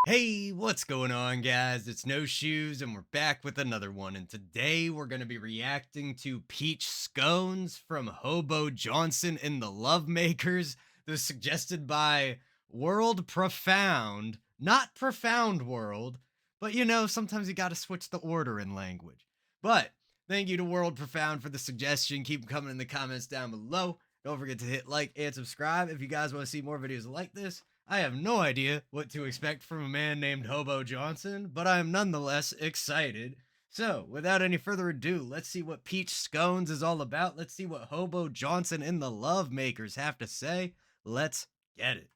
Hey, what's going on, guys? It's No Shoes, and we're back with another one. And today we're going to be reacting to Peach Scones from Hobo Johnson in the LoveMakers. That was suggested by World Profound, not Profound World, but sometimes you got to switch the order in language. But thank you to World Profound for the suggestion. Keep them coming in the comments down below. Don't forget to hit like and subscribe if you guys want to see more videos like this. I have no idea what to expect from a man named Hobo Johnson, but I am nonetheless excited. So, without any further ado, let's see what Peach Scones is all about. Let's see what Hobo Johnson and the LoveMakers have to say. Let's get it.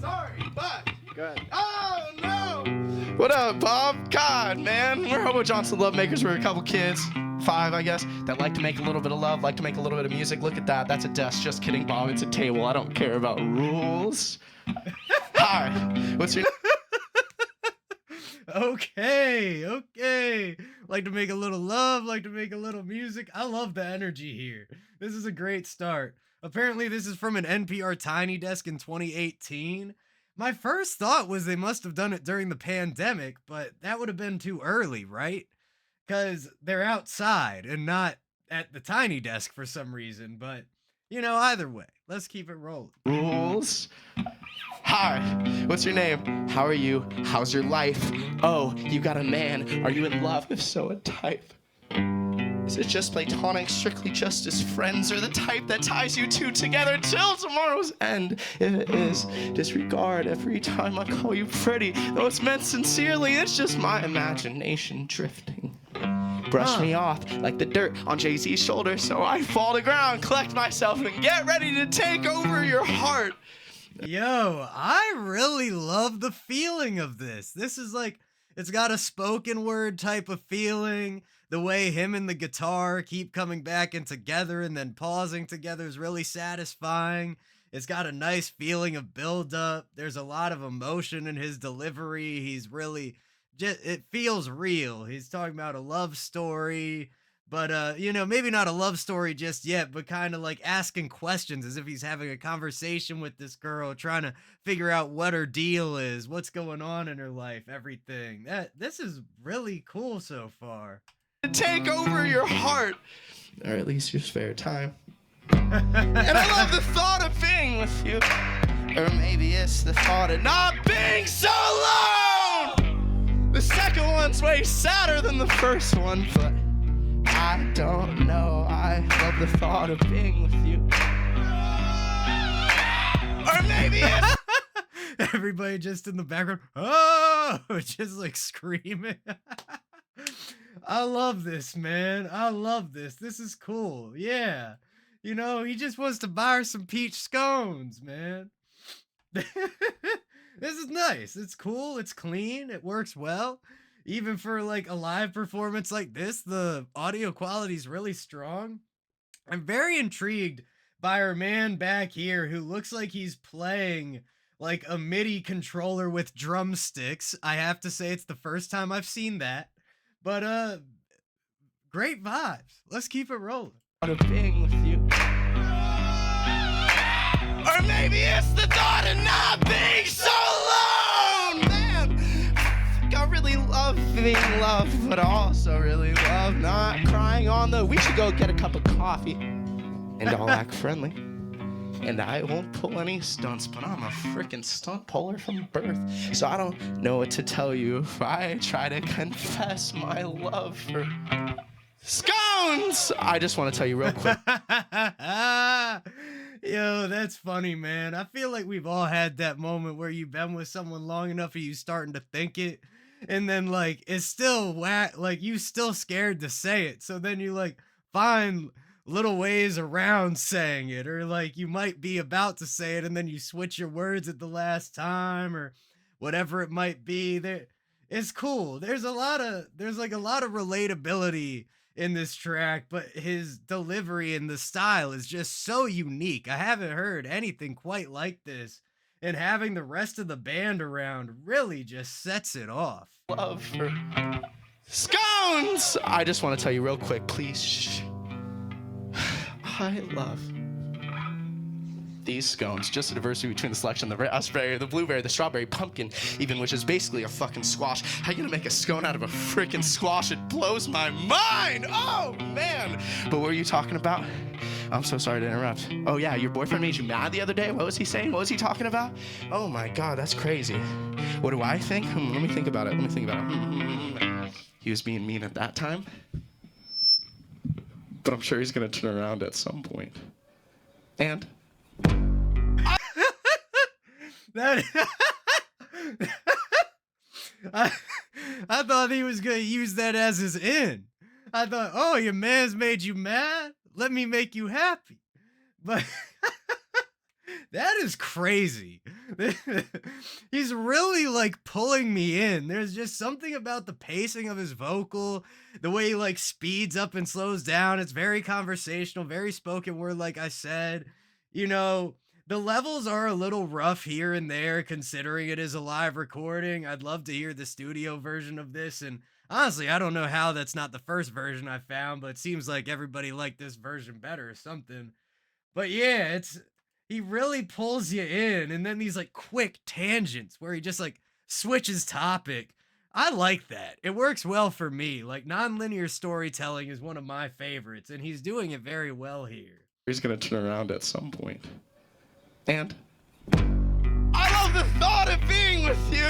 Sorry, but Good. oh no! What up, Bob? God, man, we're Hobo Johnson LoveMakers. We're a couple kids, 5, I guess, that like to make a little bit of love, like to make a little bit of music. Look at that. That's a desk. Just kidding, Bob. It's a table. I don't care about rules. Hi. What's your Okay. Like to make a little love, like to make a little music. I love the energy here. This is a great start. Apparently, this is from an NPR Tiny Desk in 2018. My first thought was they must have done it during the pandemic, but that would have been too early, right? Because they're outside and not at the Tiny Desk for some reason. But, either way, let's keep it rolling. rules? Hi. What's your name? How are you? How's your life? Oh, you got a man. Are you in love? If so, a type. Is it just platonic, strictly just as friends, or the type that ties you two together till tomorrow's end? If it is, disregard every time I call you pretty. Though it's meant sincerely, it's just my imagination drifting. Brush me off like the dirt on Jay-Z's shoulder, so I fall to ground, collect myself, and get ready to take over your heart. Yo, I really love the feeling of this. This is like, it's got a spoken word type of feeling. The way him and the guitar keep coming back and together and then pausing together is really satisfying. It's got a nice feeling of build-up. There's a lot of emotion in his delivery. He's really, it feels real. He's talking about a love story. But, maybe not a love story just yet, but kind of like asking questions as if he's having a conversation with this girl, trying to figure out what her deal is, what's going on in her life, everything. This is really cool so far. To take over your heart, or at least your spare time. And I love the thought of being with you. Or maybe it's the thought of not being so alone. The second one's way sadder than the first one, but I don't know. I love the thought of being with you. Or maybe it's Everybody just in the background, oh, just like screaming. I love this, man. I love this. This is cool. Yeah. He just wants to buy her some peach scones, man. This is nice. It's cool. It's clean. It works well. Even for like a live performance like this, the audio quality is really strong. I'm very intrigued by our man back here who looks like he's playing like a MIDI controller with drumsticks. I have to say it's the first time I've seen that. But great vibes. Let's keep it rolling. of being with you. Or maybe it's the thought of not being so alone. Man, I think I really love being loved, but I also really love not crying on the. We should go get a cup of coffee, and I'll act friendly. And I won't pull any stunts, but I'm a freaking stunt puller from birth. So I don't know what to tell you if I try to confess my love for scones. I just want to tell you real quick. Yo, that's funny, man. I feel like we've all had that moment where you've been with someone long enough and you starting to think it, and then like it's still like you still scared to say it. So then you like find little ways around saying it, or like you might be about to say it and then you switch your words at the last time or whatever it might be. There, it's cool. There's like a lot of relatability in this track, but his delivery and the style is just so unique. I haven't heard anything quite like this, and having the rest of the band around really just sets it off. Love for scones. I just want to tell you real quick, please. Shh. I love these scones, just a diversity between the selection, the raspberry, the blueberry, the strawberry, pumpkin, even, which is basically a fucking squash. How you gonna make a scone out of a freaking squash? It blows my mind! Oh, man! But what were you talking about? I'm so sorry to interrupt. Oh, yeah, your boyfriend made you mad the other day? What was he saying? What was he talking about? Oh, my God, that's crazy. What do I think? Let me think about it. He was being mean at that time, but I'm sure he's gonna turn around at some point. And That I thought he was gonna use that as his in. I thought, oh, your man's made you mad? Let me make you happy. But that is crazy. He's really like pulling me in. There's just something about the pacing of his vocal, the way he like speeds up and slows down. It's very conversational, very spoken word, like I said. You know, the levels are a little rough here and there considering it is a live recording. I'd love to hear the studio version of this. And honestly, I don't know how that's not the first version I found, but it seems like everybody liked this version better or something. But yeah, he really pulls you in, and then these like quick tangents where he just like switches topic. I like that. It works well for me. Like non-linear storytelling is one of my favorites, and he's doing it very well here. he's gonna turn around at some point. And I love the thought of being with you,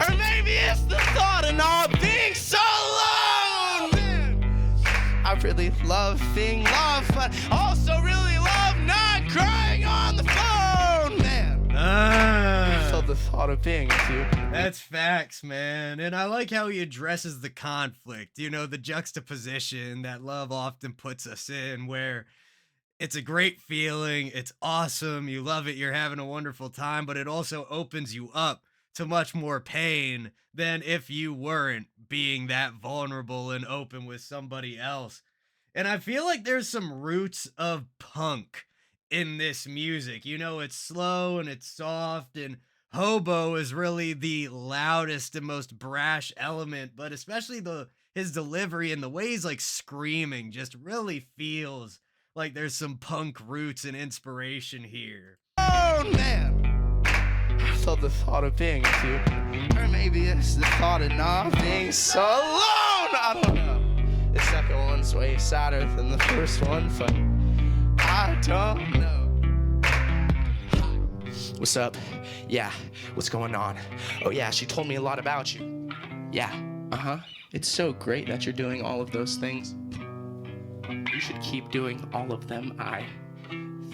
or maybe it's the thought of not being so alone. Man, I really love being loved, but also really love not crying on the phone. Man, I love the thought of being with you. That's facts, man. And I like how he addresses the conflict, you know, the juxtaposition that love often puts us in, where it's a great feeling, it's awesome, you love it, you're having a wonderful time, but it also opens you up to much more pain than if you weren't being that vulnerable and open with somebody else. And I feel like there's some roots of punk in this music. You know, it's slow and it's soft, and Hobo is really the loudest and most brash element, but especially his delivery and the way he's like screaming just really feels like there's some punk roots and inspiration here. Oh man, I love the thought of being with you, or maybe it's the thought of not being so alone. I don't know. The second one's way sadder than the first one, but I don't know. Hi. What's up? Yeah, what's going on? Oh yeah, she told me a lot about you. Yeah, It's so great that you're doing all of those things. You should keep doing all of them, I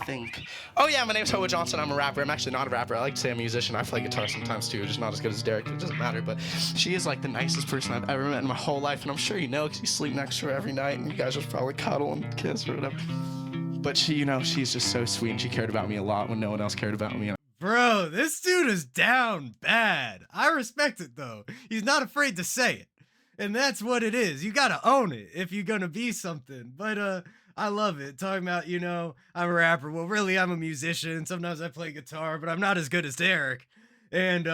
think. Oh yeah, my name's Hobo Johnson. I'm a rapper. I'm actually not a rapper. I like to say I'm a musician. I play guitar sometimes too, just not as good as Derek. It doesn't matter, but she is like the nicest person I've ever met in my whole life, and I'm sure you know because you sleep next to her every night, and you guys just probably cuddle and kiss or whatever. But she, you know, she's just so sweet, and she cared about me a lot when no one else cared about me. Bro, this dude is down bad. I respect it though. He's not afraid to say it. And that's what it is. You gotta own it if you're gonna be something. But I love it. Talking about, you know, I'm a rapper. Well, really, I'm a musician. Sometimes I play guitar, but I'm not as good as Derek. And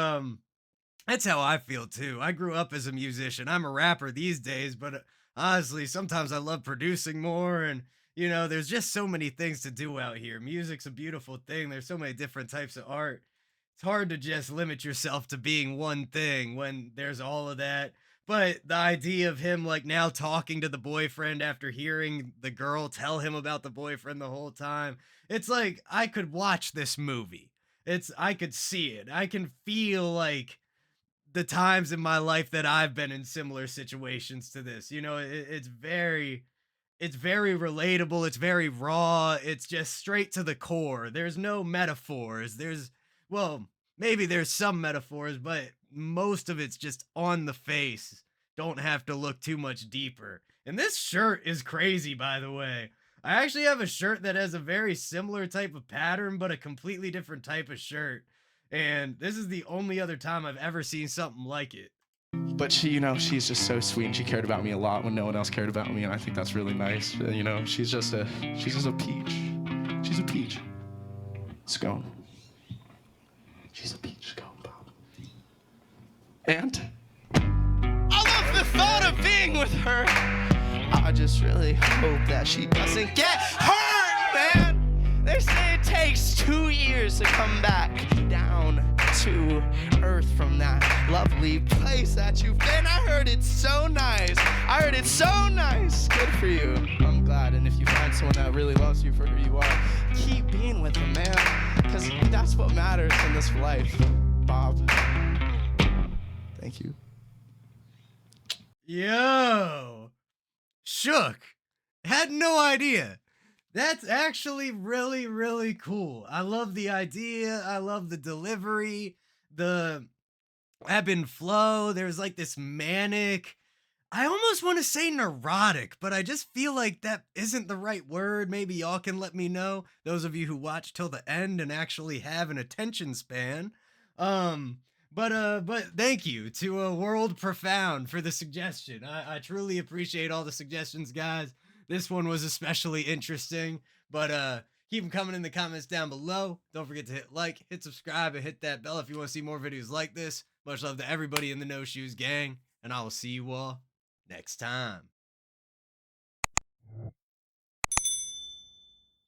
that's how I feel too. I grew up as a musician. I'm a rapper these days, but honestly, sometimes I love producing more. And, you know, there's just so many things to do out here. Music's a beautiful thing. There's so many different types of art. It's hard to just limit yourself to being one thing when there's all of that. But the idea of him like now talking to the boyfriend after hearing the girl tell him about the boyfriend the whole time, it's like I could watch this movie. I could see it. I can feel like the times in my life that I've been in similar situations to this. You know, it's very relatable. It's very raw. It's just straight to the core. There's no metaphors. Well, maybe there's some metaphors, but most of it's just on the face. Don't have to look too much deeper. And this shirt is crazy, by the way. I actually have a shirt that has a very similar type of pattern, but a completely different type of shirt. And this is the only other time I've ever seen something like it. But she, you know, she's just so sweet, and she cared about me a lot when no one else cared about me, and I think that's really nice. You know, she's just a peach. She's a peach. Scone. She's a peach scone, Bob. And I love the thought of being with her. I just really hope that she doesn't get hurt, man. They say it takes 2 years to come back down to earth from that lovely place that you've been. I heard it's so nice. I heard it's so nice. Good for you. I'm glad. And if you find someone that really loves you for who you are, keep being with them, man. Because that's what matters in this life. Bob. Thank you. Yo, shook. Had no idea. That's actually really, really cool. I love the idea. I love the delivery, the ebb and flow. There's like this manic. I almost want to say neurotic, but I just feel like that isn't the right word. Maybe y'all can let me know. Those of you who watch till the end and actually have an attention span. But thank you to a World Profound for the suggestion. I truly appreciate all the suggestions, guys. This one was especially interesting, but keep them coming in the comments down below. Don't forget to hit like, hit subscribe, and hit that bell if you want to see more videos like this. Much love to everybody in the No Shoes gang, and I will see you all next time.